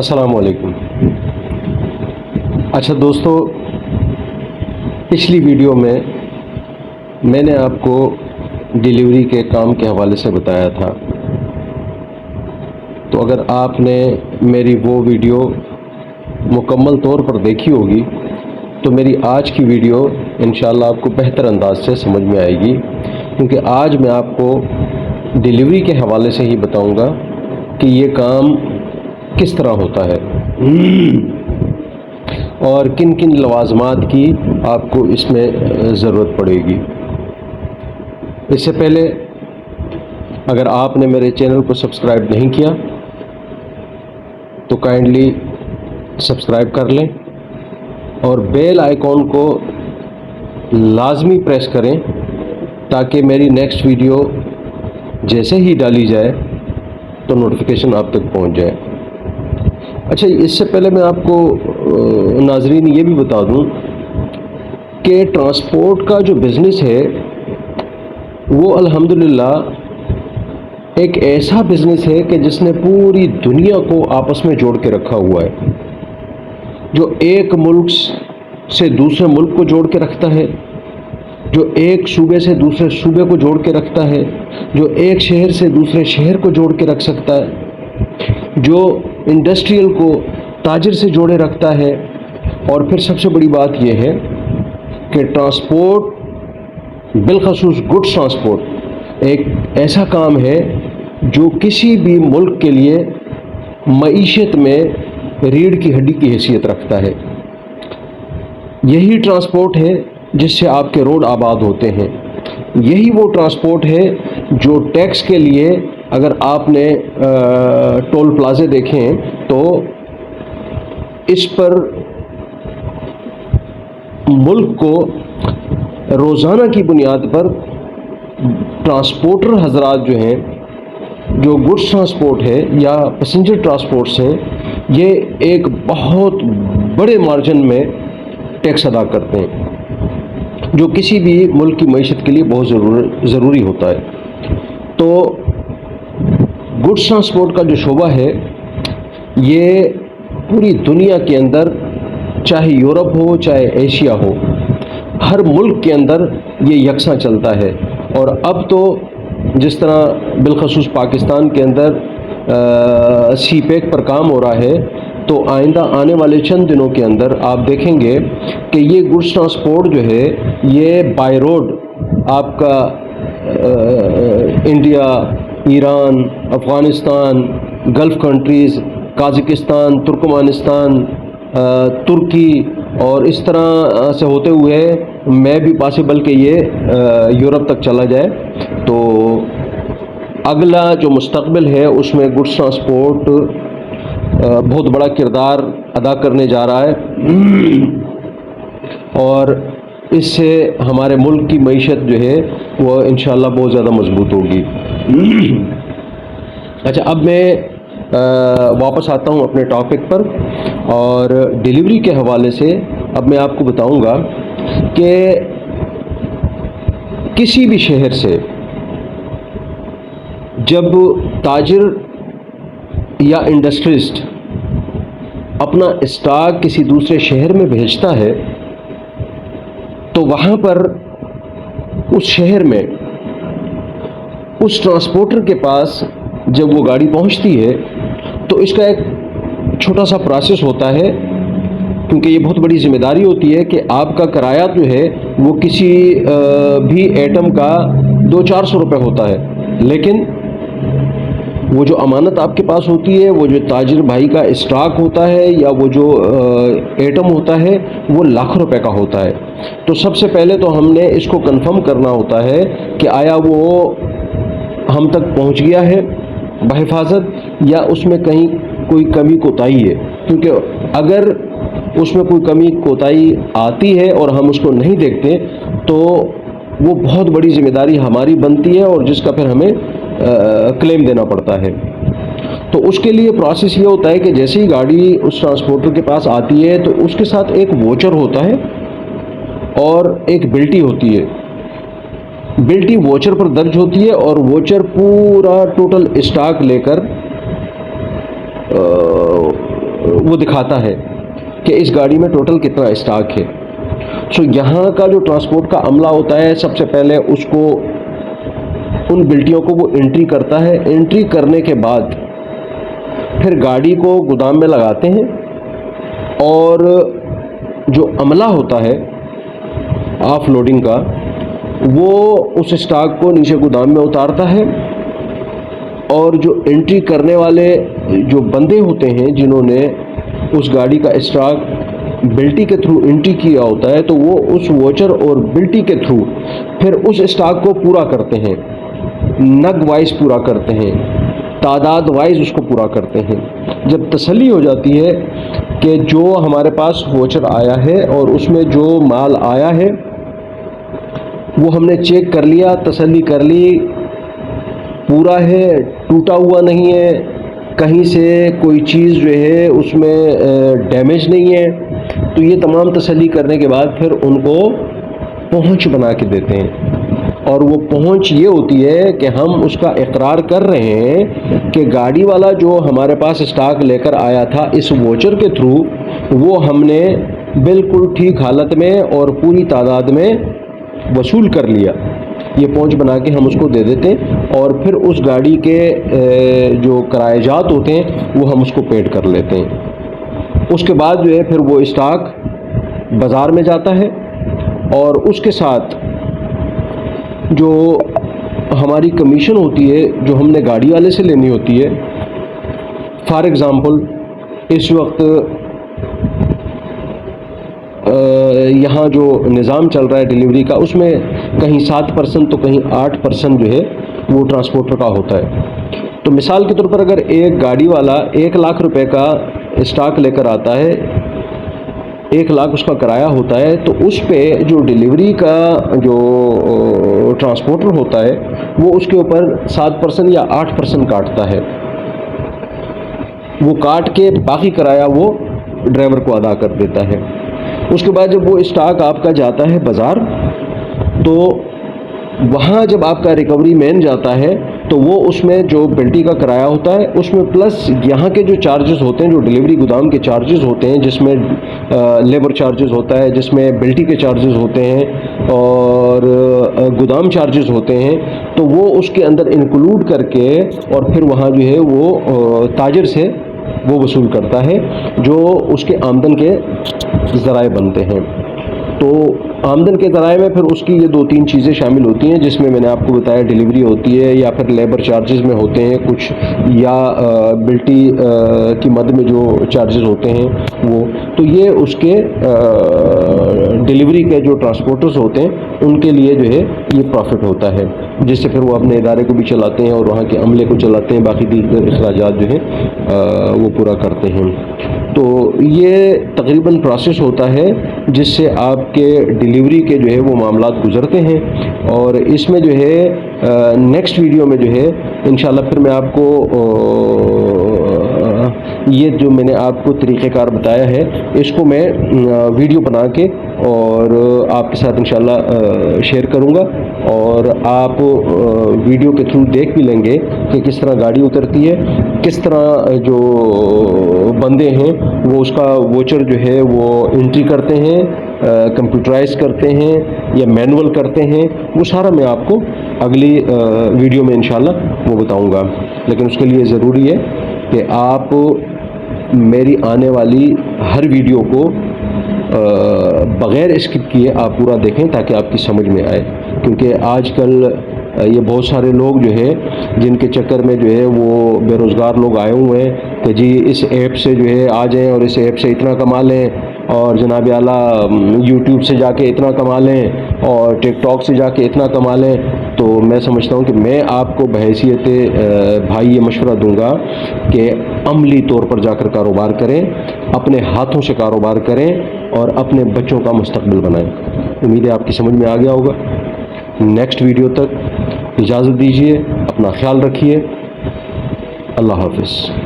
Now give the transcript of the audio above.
السلام علیکم۔ اچھا دوستو، پچھلی ویڈیو میں نے آپ کو ڈیلیوری کے کام کے حوالے سے بتایا تھا، تو اگر آپ نے میری وہ ویڈیو مکمل طور پر دیکھی ہوگی تو میری آج کی ویڈیو انشاءاللہ آپ کو بہتر انداز سے سمجھ میں آئے گی، کیونکہ آج میں آپ کو ڈیلیوری کے حوالے سے ہی بتاؤں گا کہ یہ کام کس طرح ہوتا ہے اور کن کن لوازمات کی آپ کو اس میں ضرورت پڑے گی۔ اس سے پہلے اگر آپ نے میرے چینل کو سبسکرائب نہیں کیا تو کائنڈلی سبسکرائب کر لیں اور بیل آئیکن کو لازمی پریس کریں تاکہ میری نیکسٹ ویڈیو جیسے ہی ڈالی جائے تو نوٹیفیکیشن آپ تک پہنچ جائے۔ اچھا، اس سے پہلے میں آپ کو ناظرین یہ بھی بتا دوں کہ ٹرانسپورٹ کا جو بزنس ہے وہ الحمدللہ ایک ایسا بزنس ہے کہ جس نے پوری دنیا کو آپس میں جوڑ کے رکھا ہوا ہے، جو ایک ملک سے دوسرے ملک کو جوڑ کے رکھتا ہے، جو ایک صوبے سے دوسرے صوبے کو جوڑ کے رکھتا ہے، جو ایک شہر سے دوسرے شہر کو جوڑ کے رکھ سکتا ہے، جو انڈسٹریل کو تاجر سے جوڑے رکھتا ہے۔ اور پھر سب سے بڑی بات یہ ہے کہ ٹرانسپورٹ، بالخصوص گڈس ٹرانسپورٹ، ایک ایسا کام ہے جو کسی بھی ملک کے لیے معیشت میں ریڑھ کی ہڈی کی حیثیت رکھتا ہے۔ یہی ٹرانسپورٹ ہے جس سے آپ کے روڈ آباد ہوتے ہیں، یہی وہ ٹرانسپورٹ ہے جو ٹیکس کے لیے، اگر آپ نے ٹول پلازے دیکھیں تو اس پر ملک کو روزانہ کی بنیاد پر ٹرانسپورٹر حضرات جو ہیں، جو گڈس ٹرانسپورٹ ہے یا پیسنجر ٹرانسپورٹس ہیں، یہ ایک بہت بڑے مارجن میں ٹیکس ادا کرتے ہیں جو کسی بھی ملک کی معیشت کے لیے بہت ضروری ہوتا ہے۔ تو گڈس ٹرانسپورٹ کا جو شعبہ ہے یہ پوری دنیا کے اندر، چاہے یورپ ہو چاہے ایشیا ہو، ہر ملک کے اندر یہ یکساں چلتا ہے۔ اور اب تو جس طرح بالخصوص پاکستان کے اندر سی پیک پر کام ہو رہا ہے، تو آئندہ آنے والے چند دنوں کے اندر آپ دیکھیں گے کہ یہ گڈس ٹرانسپورٹ جو ہے یہ بائی روڈ آپ کا India, Iran, Afghanistan, gulf countries, Kazakhstan, Turkmenistan, Turkey اور اس طرح سے ہوتے ہوئے میں بھی پاسبل کہ یہ یورپ تک چلا جائے۔ تو اگلا جو مستقبل ہے اس میں گڈس ٹرانسپورٹ بہت بڑا کردار ادا کرنے جا رہا ہے اور اس سے ہمارے ملک کی معیشت جو ہے وہ انشاءاللہ بہت زیادہ مضبوط ہوگی۔ اچھا، اب میں واپس آتا ہوں اپنے ٹاپک پر، اور ڈیلیوری کے حوالے سے اب میں آپ کو بتاؤں گا کہ کسی بھی شہر سے جب تاجر یا انڈسٹریسٹ اپنا اسٹاک کسی دوسرے شہر میں بھیجتا ہے تو وہاں پر اس شہر میں اس ٹرانسپورٹر کے پاس جب وہ گاڑی پہنچتی ہے تو اس کا ایک چھوٹا سا پروسیس ہوتا ہے، کیونکہ یہ بہت بڑی ذمہ داری ہوتی ہے کہ آپ کا کرایہ جو ہے وہ کسی بھی ایٹم کا 200-400 روپے ہوتا ہے، لیکن وہ جو امانت آپ کے پاس ہوتی ہے، وہ جو تاجر بھائی کا اسٹاک ہوتا ہے یا وہ جو ایٹم ہوتا ہے وہ لاکھوں روپے کا ہوتا ہے۔ تو سب سے پہلے تو ہم نے اس کو کنفرم کرنا ہوتا ہے کہ آیا وہ ہم تک پہنچ گیا ہے بحفاظت یا اس میں کہیں کوئی کمی کوتاہی ہے، کیونکہ اگر اس میں کوئی کمی کوتاہی آتی ہے اور ہم اس کو نہیں دیکھتے تو وہ بہت بڑی ذمہ داری ہماری بنتی ہے اور جس کا پھر ہمیں کلیم دینا پڑتا ہے۔ تو اس کے لیے پروسیس یہ ہوتا ہے کہ جیسے ہی گاڑی اس ٹرانسپورٹر کے پاس آتی ہے تو اس کے ساتھ ایک ووچر ہوتا ہے اور ایک بلٹی ہوتی ہے۔ بلٹی ووچر پر درج ہوتی ہے اور ووچر پورا ٹوٹل اسٹاک لے کر وہ دکھاتا ہے کہ اس گاڑی میں ٹوٹل کتنا اسٹاک ہے. سو یہاں کا جو ٹرانسپورٹ کا عملہ ہوتا ہے سب سے پہلے اس کو ان بلٹیوں کو وہ انٹری کرتا ہے. انٹری کرنے کے بعد پھر گاڑی کو گودام میں لگاتے ہیں اور جو عملہ ہوتا ہے آف لوڈنگ کا وہ اس اسٹاک کو نیچے گودام میں اتارتا ہے. اور جو انٹری کرنے والے جو بندے ہوتے ہیں جنہوں نے اس گاڑی کا اسٹاک بلٹی کے تھرو انٹری کیا ہوتا ہے تو وہ اس ووچر اور بلٹی کے تھرو پھر اس اسٹاک کو پورا کرتے ہیں، نگ وائز پورا کرتے ہیں، تعداد وائز اس کو پورا کرتے ہیں. جب تسلی ہو جاتی ہے کہ جو ہمارے پاس ووچر آیا ہے اور اس میں جو مال آیا ہے وہ ہم نے چیک کر لیا، تسلی کر لی، پورا ہے، ٹوٹا ہوا نہیں ہے، کہیں سے کوئی چیز جو ہے اس میں ڈیمیج نہیں ہے، تو یہ تمام تسلی کرنے کے بعد پھر ان کو پہنچ بنا کے دیتے ہیں. اور وہ پہنچ یہ ہوتی ہے کہ ہم اس کا اقرار کر رہے ہیں کہ گاڑی والا جو ہمارے پاس اسٹاک لے کر آیا تھا اس ووچر کے تھرو وہ ہم نے بالکل ٹھیک حالت میں اور پوری تعداد میں وصول کر لیا. یہ پہنچ بنا کے ہم اس کو دے دیتے ہیں اور پھر اس گاڑی کے جو کرایہ جات ہوتے ہیں وہ ہم اس کو پیڈ کر لیتے ہیں. اس کے بعد جو ہے پھر وہ اسٹاک بازار میں جاتا ہے اور اس کے ساتھ جو ہماری کمیشن ہوتی ہے جو ہم نے گاڑی والے سے لینی ہوتی ہے. فار ایگزامپل اس وقت یہاں جو نظام چل رہا ہے ڈیلیوری کا اس میں کہیں 7% تو کہیں 8% جو ہے وہ ٹرانسپورٹر کا ہوتا ہے. تو مثال کے طور پر اگر ایک گاڑی والا 1 لاکھ روپے کا اسٹاک لے کر آتا ہے، 1 لاکھ اس کا کرایہ ہوتا ہے، تو اس پہ جو ڈیلیوری کا جو ٹرانسپورٹر ہوتا ہے وہ اس کے اوپر 7% یا 8% کاٹتا ہے. وہ کاٹ کے باقی کرایہ وہ ڈرائیور کو ادا کر دیتا ہے. اس کے بعد جب وہ اسٹاک آپ کا جاتا ہے بازار تو وہاں جب آپ کا ریکوری مین جاتا ہے تو وہ اس میں جو بلٹی کا کرایہ ہوتا ہے اس میں پلس یہاں کے جو چارجز ہوتے ہیں جو ڈیلیوری گودام کے چارجز ہوتے ہیں جس میں لیبر چارجز ہوتا ہے، جس میں بلٹی کے چارجز ہوتے ہیں اور گودام چارجز ہوتے ہیں، تو وہ اس کے اندر انکلوڈ کر کے اور پھر وہاں جو ہے وہ تاجر سے وہ وصول کرتا ہے جو اس کے آمدن کے ذرائع بنتے ہیں. تو آمدن کے ذرائع میں پھر اس کی یہ 2-3 چیزیں شامل ہوتی ہیں جس میں نے آپ کو بتایا ڈیلیوری ہوتی ہے یا پھر لیبر چارجز میں ہوتے ہیں کچھ، یا بلٹی کی مد میں جو چارجز ہوتے ہیں وہ. تو یہ اس کے ڈیلیوری کے جو ٹرانسپورٹرز ہوتے ہیں ان کے لیے جو ہے یہ پروفٹ ہوتا ہے، جس سے پھر وہ اپنے ادارے کو بھی چلاتے ہیں اور وہاں کے عملے کو چلاتے ہیں، باقی دیگر اخراجات جو ہیں وہ پورا کرتے ہیں. تو یہ تقریباً پروسیس ہوتا ہے جس سے آپ کے ڈیلیوری کے جو ہے وہ معاملات گزرتے ہیں. اور اس میں جو ہے نیکسٹ ویڈیو میں جو ہے انشاءاللہ پھر میں آپ کو یہ جو میں نے آپ کو طریقہ کار بتایا ہے اس کو میں ویڈیو بنا کے اور آپ کے ساتھ انشاءاللہ شیئر کروں گا، اور آپ ویڈیو کے تھرو دیکھ بھی لیں گے کہ کس طرح گاڑی اترتی ہے، کس طرح جو بندے ہیں وہ اس کا ووچر جو ہے وہ انٹری کرتے ہیں، کمپیوٹرائز کرتے ہیں یا مینول کرتے ہیں. وہ سارا میں آپ کو اگلی ویڈیو میں انشاءاللہ وہ بتاؤں گا. لیکن اس کے لیے ضروری ہے کہ آپ میری آنے والی ہر ویڈیو کو بغیر اسکپ کیے آپ پورا دیکھیں تاکہ آپ کی سمجھ میں آئے. کیونکہ آج کل یہ بہت سارے لوگ جو ہے جن کے چکر میں جو ہے وہ بے روزگار لوگ آئے ہوئے ہیں کہ جی اس ایپ سے جو ہے آ جائیں اور اس ایپ سے اتنا کما لیں، اور جناب اعلیٰ یوٹیوب سے جا کے اتنا کما لیں اور ٹک ٹاک سے جا کے اتنا کما لیں. تو میں سمجھتا ہوں کہ میں آپ کو بحیثیت بھائی یہ مشورہ دوں گا کہ عملی طور پر جا کر کاروبار کریں، اپنے ہاتھوں سے کاروبار کریں اور اپنے بچوں کا مستقبل بنائیں. امید ہے آپ کی سمجھ میں آ گیا ہوگا. نیکسٹ ویڈیو تک اجازت دیجیے، اپنا خیال رکھیے. اللہ حافظ.